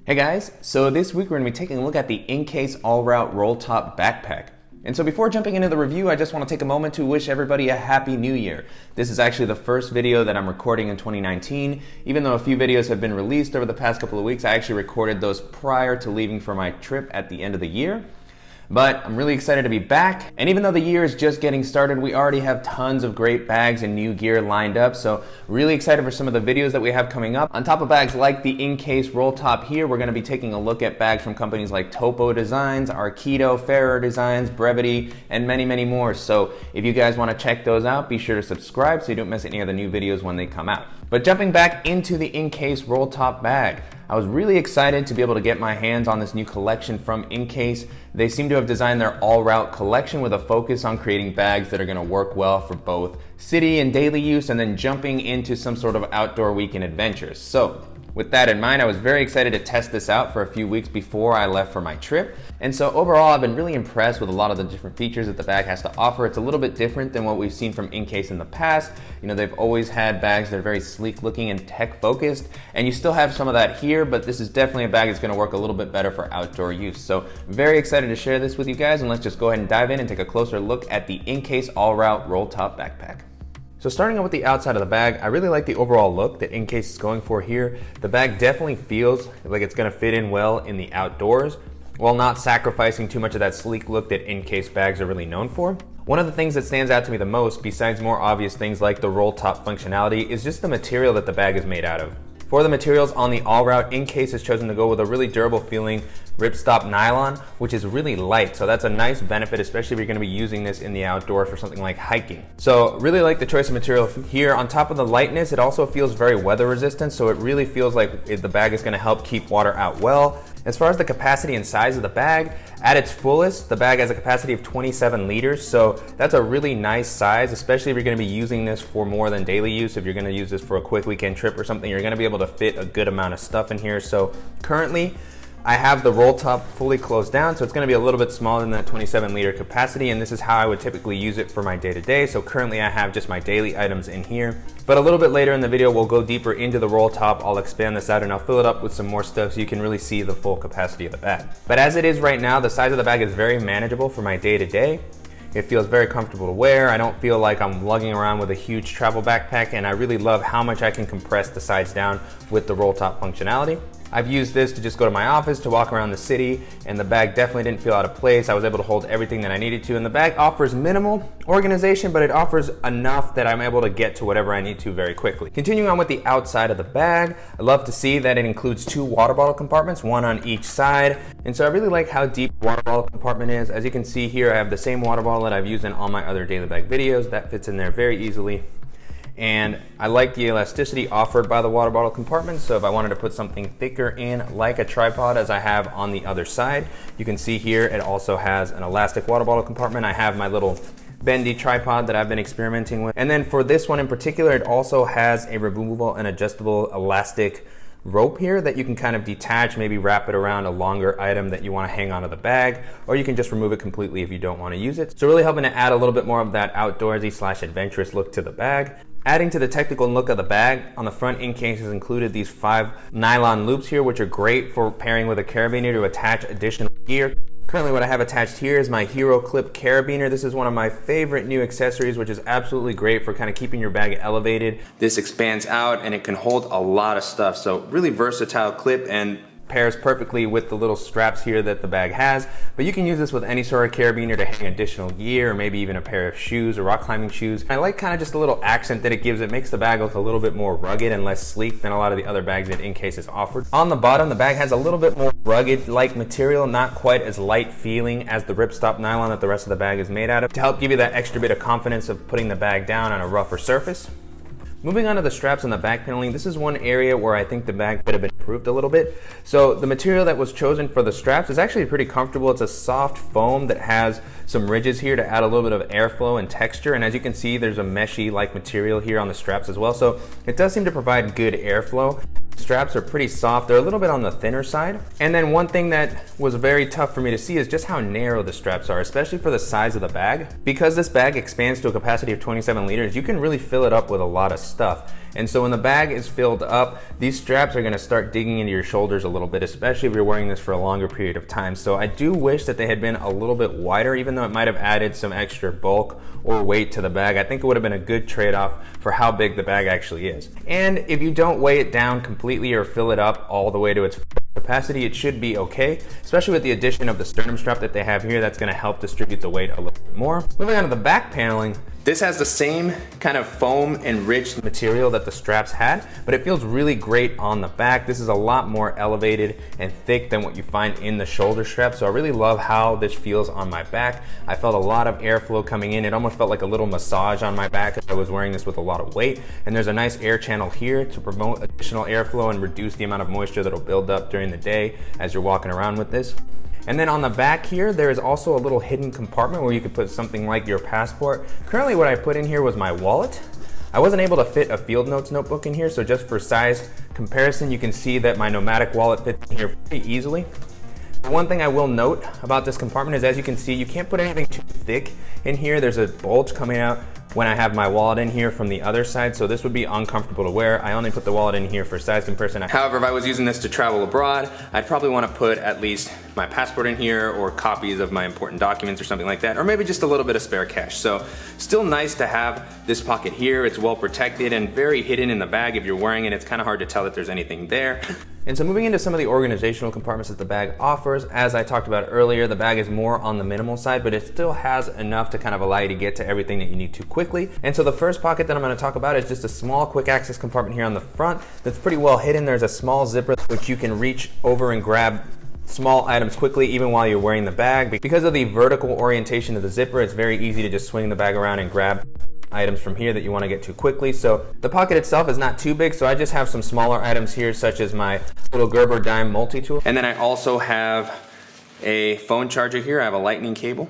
Hey guys, so this week we're going to be taking a look at the Incase AllRoute Rolltop Backpack. And so before jumping into the review, I just want to take a moment to wish everybody a happy new year. This is actually the first video that I'm recording in 2019. Even though a few videos have been released over the past couple of weeks, I actually recorded those prior to leaving for my trip at the end of the year. But I'm really excited to be back. And even though the year is just getting started, we already have tons of great bags and new gear lined up. So really excited for some of the videos that we have coming up. On top of bags like the Incase Rolltop here, we're going to be taking a look at bags from companies like Topo Designs, Arkido, Ferrer Designs, Brevity, and many, many more. So if you guys want to check those out, be sure to subscribe so you don't miss any of the new videos when they come out. But jumping back into the Incase Rolltop bag, I was really excited to be able to get my hands on this new collection from Incase. They seem to have designed their all-route collection with a focus on creating bags that are going to work well for both city and daily use, and then jumping into some sort of outdoor weekend adventures. So with that in mind, I was very excited to test this out for a few weeks before I left for my trip. And so overall, I've been really impressed with a lot of the different features that the bag has to offer. It's a little bit different than what we've seen from Incase in the past. You know, they've always had bags that are very sleek looking and tech focused, and you still have some of that here, but this is definitely a bag that's gonna work a little bit better for outdoor use. So very excited to share this with you guys, and let's just go ahead and dive in and take a closer look at the Incase AllRoute Rolltop Backpack. So starting out with the outside of the bag, I really like the overall look that Incase is going for here. The bag definitely feels like it's gonna fit in well in the outdoors, while not sacrificing too much of that sleek look that Incase bags are really known for. One of the things that stands out to me the most, besides more obvious things like the roll top functionality, is just the material that the bag is made out of. For the materials on the AllRoute, Incase has chosen to go with a really durable feeling ripstop nylon, which is really light. So that's a nice benefit, especially if you're gonna be using this in the outdoors for something like hiking. So really like the choice of material here. On top of the lightness, it also feels very weather resistant. So it really feels like the bag is gonna help keep water out well. As far as the capacity and size of the bag, at its fullest, the bag has a capacity of 27 liters. So that's a really nice size, especially if you're gonna be using this for more than daily use. If you're gonna use this for a quick weekend trip or something, you're gonna be able to fit a good amount of stuff in here. So currently, I have the roll top fully closed down, so it's gonna be a little bit smaller than that 27 liter capacity, and this is how I would typically use it for my day-to-day. So currently I have just my daily items in here. But a little bit later in the video, we'll go deeper into the roll top. I'll expand this out and I'll fill it up with some more stuff so you can really see the full capacity of the bag. But as it is right now, the size of the bag is very manageable for my day-to-day. It feels very comfortable to wear. I don't feel like I'm lugging around with a huge travel backpack, and I really love how much I can compress the sides down with the roll top functionality. I've used this to just go to my office, to walk around the city, and the bag definitely didn't feel out of place. I was able to hold everything that I needed to, and the bag offers minimal organization, but it offers enough that I'm able to get to whatever I need to very quickly. Continuing on with the outside of the bag, I love to see that it includes 2 water bottle compartments, one on each side. And so I really like how deep the water bottle compartment is. As you can see here, I have the same water bottle that I've used in all my other daily bag videos. That fits in there very easily. And I like the elasticity offered by the water bottle compartment. So if I wanted to put something thicker in, like a tripod as I have on the other side, you can see here it also has an elastic water bottle compartment. I have my little bendy tripod that I've been experimenting with. And then for this one in particular, it also has a removable and adjustable elastic rope here that you can kind of detach, maybe wrap it around a longer item that you want to hang onto the bag, or you can just remove it completely if you don't want to use it. So really helping to add a little bit more of that outdoorsy / adventurous look to the bag. Adding to the technical look of the bag, on the front, Incase has included these 5 nylon loops here, which are great for pairing with a carabiner to attach additional gear. Currently what I have attached here is my Hero Clip carabiner. This is one of my favorite new accessories, which is absolutely great for kind of keeping your bag elevated. This expands out and it can hold a lot of stuff. So really versatile clip, and pairs perfectly with the little straps here that the bag has. But you can use this with any sort of carabiner to hang additional gear, or maybe even a pair of shoes or rock climbing shoes. I like kind of just a little accent that it gives. It makes the bag look a little bit more rugged and less sleek than a lot of the other bags that Incase has offered. On the bottom, the bag has a little bit more rugged-like material, not quite as light feeling as the ripstop nylon that the rest of the bag is made out of, to help give you that extra bit of confidence of putting the bag down on a rougher surface. Moving on to the straps and the back paneling, this is one area where I think the bag could have been improved a little bit. So the material that was chosen for the straps is actually pretty comfortable. It's a soft foam that has some ridges here to add a little bit of airflow and texture. And as you can see, there's a meshy-like material here on the straps as well. So it does seem to provide good airflow. Straps are pretty soft. They're a little bit on the thinner side. And then one thing that was very tough for me to see is just how narrow the straps are, especially for the size of the bag. Because this bag expands to a capacity of 27 liters, you can really fill it up with a lot of stuff. And so when the bag is filled up, these straps are gonna start digging into your shoulders a little bit, especially if you're wearing this for a longer period of time. So I do wish that they had been a little bit wider, even though it might have added some extra bulk or weight to the bag. I think it would have been a good trade-off for how big the bag actually is. And if you don't weigh it down completely or fill it up all the way to its capacity, it should be okay, especially with the addition of the sternum strap that they have here. That's going to help distribute the weight a little bit more. Moving on to the back paneling, this has the same kind of foam enriched material that the straps had, but it feels really great on the back. This is a lot more elevated and thick than what you find in the shoulder strap, so I really love how this feels on my back. I felt a lot of airflow coming in. It almost felt like a little massage on my back as I was wearing this with a lot of weight. And there's a nice air channel here to promote additional airflow and reduce the amount of moisture that'll build up during the day as you're walking around with this. And then on the back here, there is also a little hidden compartment where you could put something like your passport. Currently what I put in here was my wallet. I wasn't able to fit a field notes notebook in here, so just for size comparison, you can see that my nomadic wallet fits in here pretty easily. One thing I will note about this compartment is, as you can see, you can't put anything too thick in here. There's a bulge coming out when I have my wallet in here from the other side, so this would be uncomfortable to wear. I only put the wallet in here for size comparison. However, if I was using this to travel abroad, I'd probably want to put at least my passport in here, or copies of my important documents or something like that, or maybe just a little bit of spare cash. So still nice to have this pocket here. It's well protected and very hidden in the bag. If you're wearing it, it's kind of hard to tell that there's anything there. And so moving into some of the organizational compartments that the bag offers, as I talked about earlier, the bag is more on the minimal side, but it still has enough to kind of allow you to get to everything that you need to quickly. And so the first pocket that I'm going to talk about is just a small quick access compartment here on the front that's pretty well hidden. There's a small zipper which you can reach over and grab small items quickly even while you're wearing the bag. Because of the vertical orientation of the zipper, it's very easy to just swing the bag around and grab items from here that you want to get to quickly. So the pocket itself is not too big, so I just have some smaller items here, such as my little Gerber dime multi-tool. And then I also have a phone charger here. I have a lightning cable,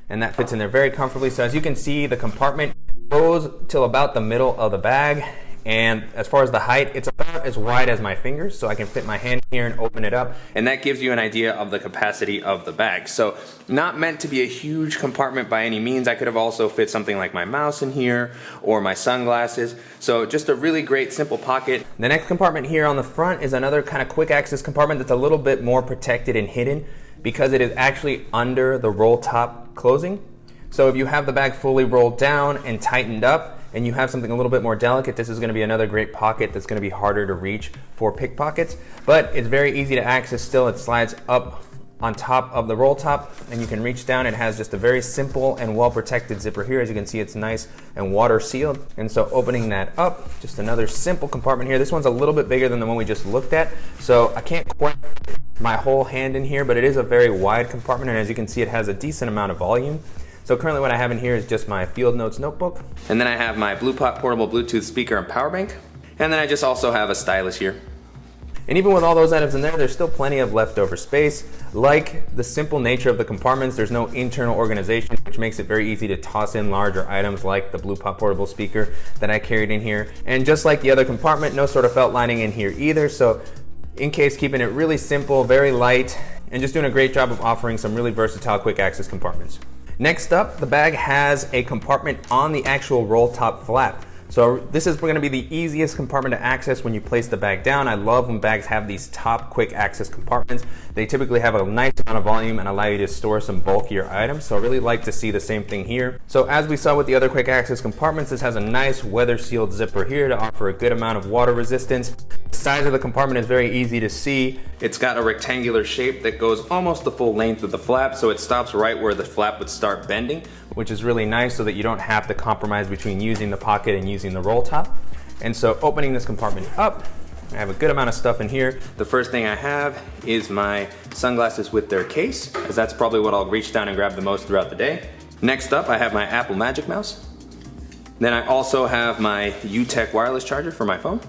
and that fits in there very comfortably. So as you can see, the compartment goes till about the middle of the bag. And as far as the height, it's about as wide as my fingers, so I can fit my hand here and open it up. And that gives you an idea of the capacity of the bag. So not meant to be a huge compartment by any means. I could have also fit something like my mouse in here or my sunglasses. So just a really great simple pocket. The next compartment here on the front is another kind of quick access compartment that's a little bit more protected and hidden because it is actually under the roll top closing. So if you have the bag fully rolled down and tightened up, and you have something a little bit more delicate, this is going to be another great pocket that's going to be harder to reach for pickpockets, but it's very easy to access still. It slides up on top of the roll top and you can reach down. It has just a very simple and well protected zipper here. As you can see, it's nice and water sealed. And so opening that up, just another simple compartment here. This one's a little bit bigger than the one we just looked at, so I can't quite fit my whole hand in here, but it is a very wide compartment, and as you can see, it has a decent amount of volume. So currently what I have in here is just my field notes notebook. And then I have my BluePot portable Bluetooth speaker and power bank. And then I just also have a stylus here. And even with all those items in there, there's still plenty of leftover space. Like the simple nature of the compartments, there's no internal organization, which makes it very easy to toss in larger items like the BluePot portable speaker that I carried in here. And just like the other compartment, no sort of felt lining in here either. So Incase keeping it really simple, very light, and just doing a great job of offering some really versatile quick access compartments. Next up, the bag has a compartment on the actual roll top flap. So this is going to be the easiest compartment to access when you place the bag down. I love when bags have these top quick access compartments. They typically have a nice amount of volume and allow you to store some bulkier items. So I really like to see the same thing here. So as we saw with the other quick access compartments, this has a nice weather sealed zipper here to offer a good amount of water resistance. The size of the compartment is very easy to see. It's got a rectangular shape that goes almost the full length of the flap, so it stops right where the flap would start bending, which is really nice so that you don't have to compromise between using the pocket and using the roll top. And so opening this compartment up, I have a good amount of stuff in here. The first thing I have is my sunglasses with their case, because that's probably what I'll reach down and grab the most throughout the day. Next up, I have my Apple Magic Mouse. Then I also have my UTech wireless charger for my phone.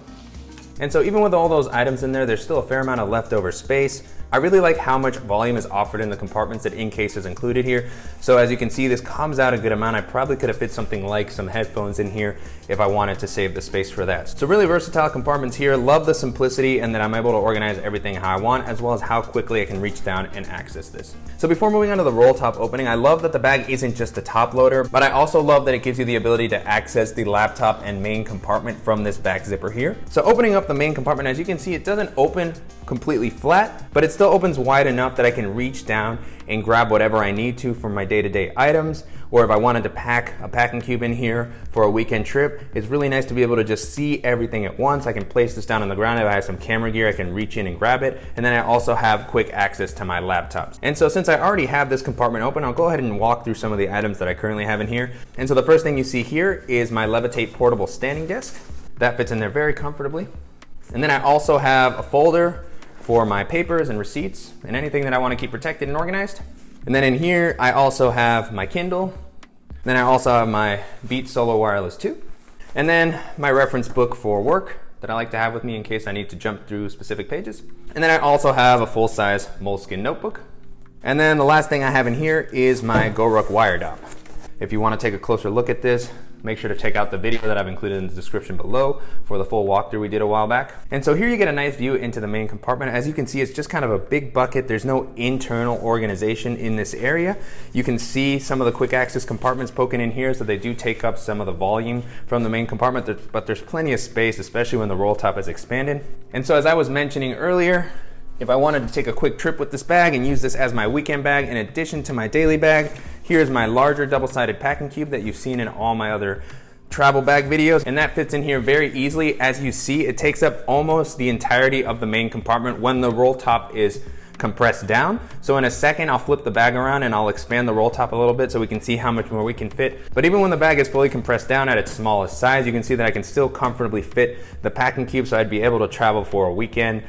And so even with all those items in there, there's still a fair amount of leftover space. I really like how much volume is offered in the compartments that Incase is included here. So as you can see, this comes out a good amount. I probably could have fit something like some headphones in here if I wanted to save the space for that. So really versatile compartments here. Love the simplicity and that I'm able to organize everything how I want, as well as how quickly I can reach down and access this. So before moving on to the Rolltop opening, I love that the bag isn't just a top loader, but I also love that it gives you the ability to access the laptop and main compartment from this back zipper here. So opening up the main compartment, as you can see, it doesn't open completely flat, but it still opens wide enough that I can reach down and grab whatever I need to for my day-to-day items, or if I wanted to pack a packing cube in here for a weekend trip. It's really nice to be able to just see everything at once. I can place this down on the ground. If I have some camera gear, I can reach in and grab it. And then I also have quick access to my laptops. And so since I already have this compartment open, I'll go ahead and walk through some of the items that I currently have in here. And so the first thing you see here is my Levitate portable standing desk. That fits in there very comfortably. And then I also have a folder for my papers and receipts and anything that I want to keep protected and organized. And then in here, I also have my Kindle. Then I also have my Beats Solo Wireless 2. And then my reference book for work that I like to have with me in case I need to jump through specific pages. And then I also have a full-size moleskin notebook. And then the last thing I have in here is my GoRuck wire dock. If you want to take a closer look at this, make sure to check out the video that I've included in the description below for the full walkthrough we did a while back. And so here you get a nice view into the main compartment. As you can see, it's just kind of a big bucket. There's no internal organization in this area. You can see some of the quick access compartments poking in here, so they do take up some of the volume from the main compartment, but there's plenty of space, especially when the Rolltop is expanded. And so as I was mentioning earlier, if I wanted to take a quick trip with this bag and use this as my weekend bag in addition to my daily bag, here's my larger double-sided packing cube that you've seen in all my other travel bag videos, and that fits in here very easily. As you see, it takes up almost the entirety of the main compartment when the Rolltop is compressed down. So in a second, I'll flip the bag around and I'll expand the Rolltop a little bit so we can see how much more we can fit. But even when the bag is fully compressed down at its smallest size, you can see that I can still comfortably fit the packing cube, so I'd be able to travel for a weekend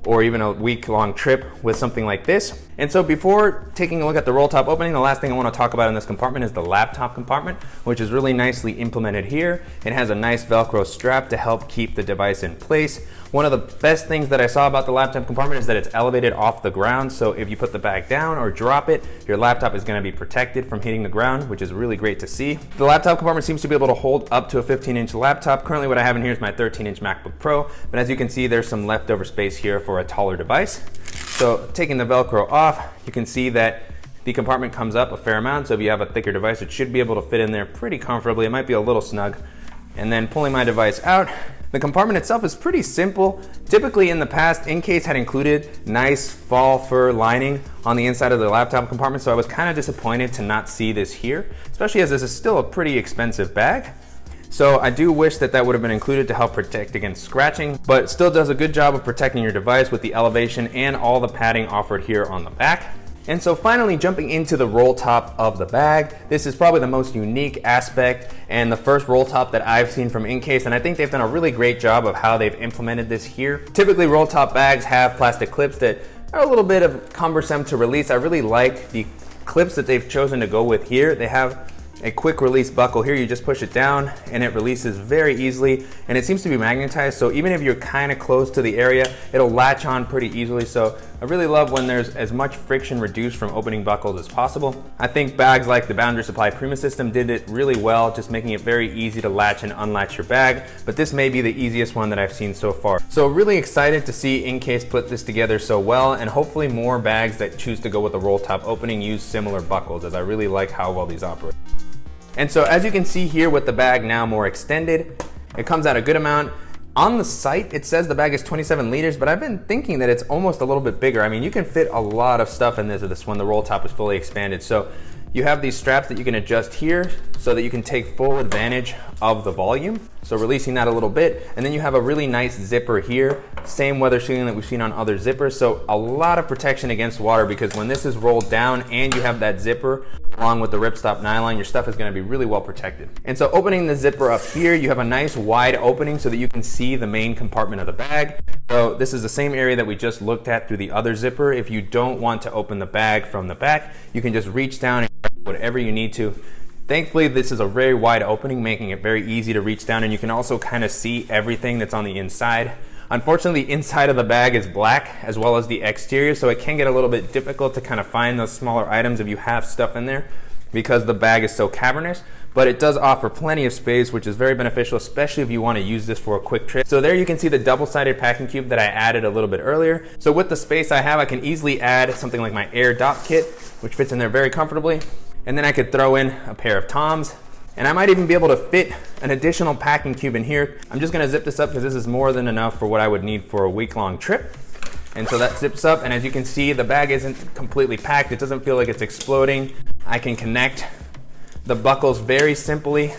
or even a week-long trip with something like this. And so before taking a look at the Rolltop opening, the last thing I want to talk about in this compartment is the laptop compartment, which is really nicely implemented here. It has a nice Velcro strap to help keep the device in place. One of the best things that I saw about the laptop compartment is that it's elevated off the ground, so if you put the bag down or drop it, your laptop is going to be protected from hitting the ground, which is really great to see. The laptop compartment seems to be able to hold up to a 15-inch laptop. Currently what I have in here is my 13-inch MacBook Pro, but as you can see, there's some leftover space here for a taller device. So taking the Velcro off, you can see that the compartment comes up a fair amount, so if you have a thicker device, it should be able to fit in there pretty comfortably. It might be a little snug. And then pulling my device out, the compartment itself is pretty simple. Typically in the past, Incase had included nice fall fur lining on the inside of the laptop compartment, so I was kind of disappointed to not see this here, especially as this is still a pretty expensive bag. So I do wish that that would have been included to help protect against scratching, but it still does a good job of protecting your device with the elevation and all the padding offered here on the back. And so finally, jumping into the Rolltop of the bag, this is probably the most unique aspect and the first Rolltop that I've seen from Incase, and I think they've done a really great job of how they've implemented this here. Typically, Rolltop bags have plastic clips that are a little bit of cumbersome to release. I really like the clips that they've chosen to go with here. They have a quick release buckle here. You just push it down and it releases very easily, and it seems to be magnetized, so even if you're kind of close to the area, it'll latch on pretty easily. So I really love when there's as much friction reduced from opening buckles as possible. I think bags like the Boundary Supply Prima system did it really well, just making it very easy to latch and unlatch your bag, but this may be the easiest one that I've seen so far. So really excited to see Incase put this together so well, and hopefully more bags that choose to go with the Rolltop opening use similar buckles, as I really like how well these operate. And so as you can see here with the bag now more extended, it comes out a good amount. On the site, it says the bag is 27 liters, but I've been thinking that it's almost a little bit bigger. I mean, you can fit a lot of stuff in this when the Rolltop is fully expanded. So you have these straps that you can adjust here so that you can take full advantage of the volume. So releasing that a little bit, and then you have a really nice zipper here, same weather sealing that we've seen on other zippers. So a lot of protection against water, because when this is rolled down and you have that zipper along with the ripstop nylon, your stuff is going to be really well protected. And so opening the zipper up here, you have a nice wide opening so that you can see the main compartment of the bag. So this is the same area that we just looked at through the other zipper. If you don't want to open the bag from the back, you can just reach down and grab whatever you need to. Thankfully, this is a very wide opening, making it very easy to reach down, and you can also kind of see everything that's on the inside Unfortunately, the inside of the bag is black as well as the exterior, so it can get a little bit difficult to kind of find those smaller items if you have stuff in there because the bag is so cavernous. But it does offer plenty of space, which is very beneficial, especially if you want to use this for a quick trip. So there you can see the double-sided packing cube that I added a little bit earlier. So with the space I have, I can easily add something like my Air Dot Kit, which fits in there very comfortably. And then I could throw in a pair of Toms. And I might even be able to fit an additional packing cube in here. I'm just gonna zip this up because this is more than enough for what I would need for a week-long trip. And so that zips up, and as you can see, the bag isn't completely packed. It doesn't feel like it's exploding. I can connect the buckles very simply.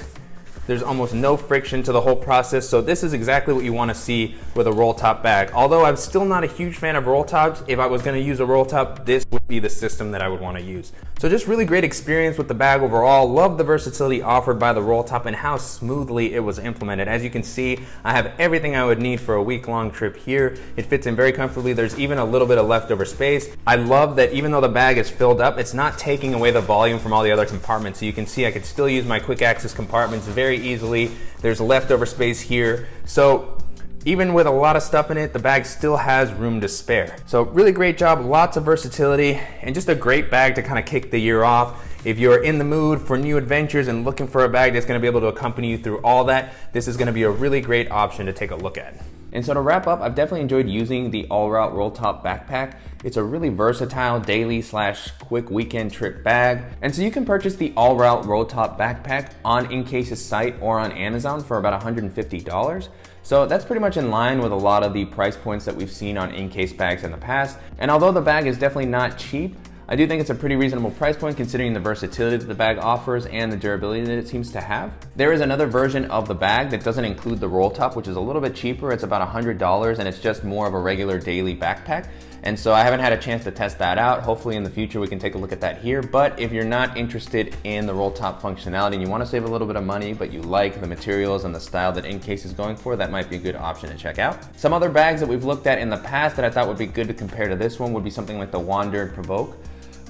There's almost no friction to the whole process, so this is exactly what you want to see with a roll top bag. Although I'm still not a huge fan of roll tops, if I was going to use a roll top, this would be the system that I would want to use. So just really great experience with the bag overall. Love the versatility offered by the roll top and how smoothly it was implemented. As you can see, I have everything I would need for a week-long trip here. It fits in very comfortably. There's even a little bit of leftover space. I love that even though the bag is filled up, it's not taking away the volume from all the other compartments. So you can see I could still use my quick access compartments very easily. There's leftover space here. So even with a lot of stuff in it, the bag still has room to spare. So really great job, lots of versatility, and just a great bag to kind of kick the year off. If you're in the mood for new adventures and looking for a bag that's gonna be able to accompany you through all that, this is gonna be a really great option to take a look at. And so to wrap up, I've definitely enjoyed using the AllRoute Rolltop Backpack. It's a really versatile daily / quick weekend trip bag. And so you can purchase the AllRoute Rolltop Backpack on Incase's site or on Amazon for about $150. So that's pretty much in line with a lot of the price points that we've seen on Incase bags in the past. And although the bag is definitely not cheap, I do think it's a pretty reasonable price point considering the versatility that the bag offers and the durability that it seems to have. There is another version of the bag that doesn't include the roll top, which is a little bit cheaper. It's about $100 and it's just more of a regular daily backpack. And so I haven't had a chance to test that out. Hopefully in the future we can take a look at that here. But if you're not interested in the roll top functionality and you want to save a little bit of money, but you like the materials and the style that Incase is going for, that might be a good option to check out. Some other bags that we've looked at in the past that I thought would be good to compare to this one would be something like the Wander and Provoke,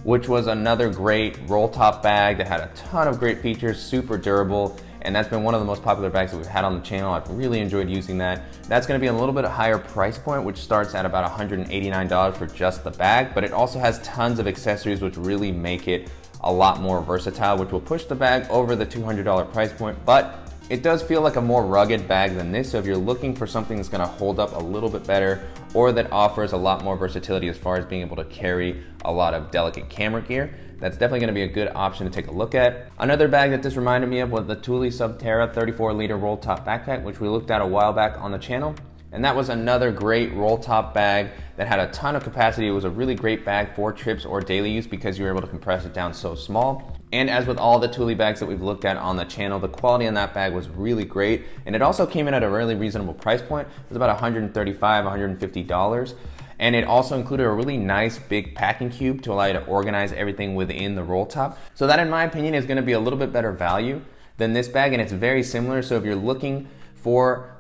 which was another great roll top bag that had a ton of great features, super durable, and that's been one of the most popular bags that we've had on the channel. I've really enjoyed using that. That's gonna be a little bit higher price point, which starts at about $189 for just the bag, but it also has tons of accessories which really make it a lot more versatile, which will push the bag over the $200 price point, but it does feel like a more rugged bag than this, so if you're looking for something that's gonna hold up a little bit better or that offers a lot more versatility as far as being able to carry a lot of delicate camera gear, that's definitely gonna be a good option to take a look at. Another bag that this reminded me of was the Thule Subterra 34-liter roll top backpack, which we looked at a while back on the channel. And that was another great roll top bag that had a ton of capacity. It was a really great bag for trips or daily use because you were able to compress it down so small. And as with all the Thule bags that we've looked at on the channel, the quality on that bag was really great. And it also came in at a really reasonable price point. It was about $135, $150. And it also included a really nice big packing cube to allow you to organize everything within the roll top. So that, in my opinion, is gonna be a little bit better value than this bag, and it's very similar. So if you're looking for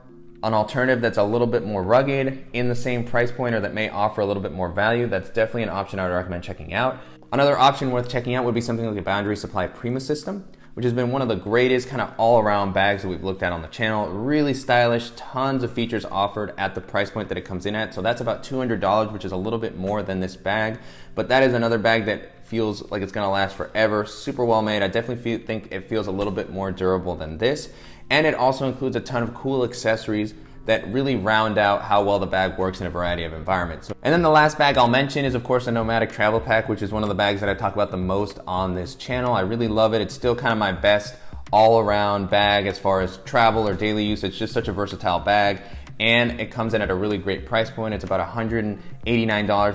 an alternative that's a little bit more rugged in the same price point or that may offer a little bit more value, that's definitely an option I would recommend checking out. Another option worth checking out would be something like a Boundary Supply Prima system, which has been one of the greatest kind of all-around bags that we've looked at on the channel. Really stylish, tons of features offered at the price point that it comes in at. So that's about $200, which is a little bit more than this bag. But that is another bag that feels like it's gonna last forever. Super well made. I definitely think it feels a little bit more durable than this. And it also includes a ton of cool accessories that really round out how well the bag works in a variety of environments. And then the last bag I'll mention is of course a Nomadic Travel Pack, which is one of the bags that I talk about the most on this channel. I really love it. It's still kind of my best all-around bag as far as travel or daily use. It's just such a versatile bag. And it comes in at a really great price point. It's about $189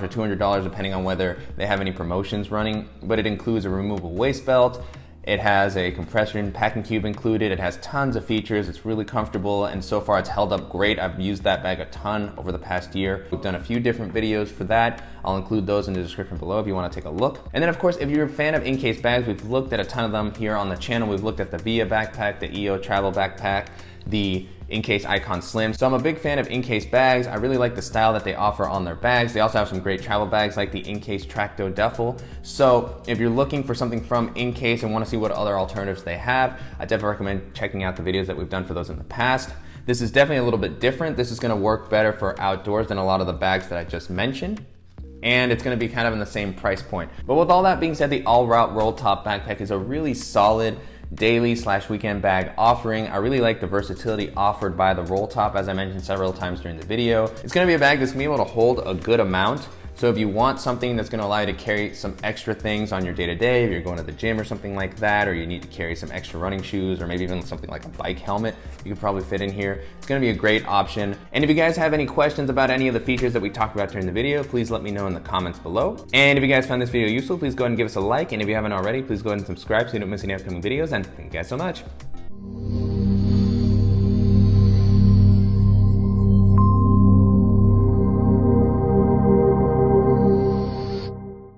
or $200 depending on whether they have any promotions running. But it includes a removable waist belt. It has a compression packing cube included. It has tons of features. It's really comfortable, and so far it's held up great. I've used that bag a ton over the past year. We've done a few different videos for that. I'll include those in the description below if you want to take a look. And then of course, if you're a fan of Incase bags, we've looked at a ton of them here on the channel. We've looked at the Via backpack, the EO travel backpack, the Incase Icon Slim. So I'm a big fan of Incase bags. I really like the style that they offer on their bags. They also have some great travel bags like the Incase Tracto Duffel. So if you're looking for something from Incase and want to see what other alternatives they have, I definitely recommend checking out the videos that we've done for those in the past. This is definitely a little bit different. This is gonna work better for outdoors than a lot of the bags that I just mentioned. And it's gonna be kind of in the same price point. But with all that being said, the AllRoute Rolltop Backpack is a really solid daily/weekend bag offering. I really like the versatility offered by the Rolltop, as I mentioned several times during the video. It's gonna be a bag that's gonna be able to hold a good amount. So if you want something that's gonna allow you to carry some extra things on your day-to-day, if you're going to the gym or something like that, or you need to carry some extra running shoes, or maybe even something like a bike helmet, you could probably fit in here. It's gonna be a great option. And if you guys have any questions about any of the features that we talked about during the video, please let me know in the comments below. And if you guys found this video useful, please go ahead and give us a like. And if you haven't already, please go ahead and subscribe so you don't miss any upcoming videos. And thank you guys so much.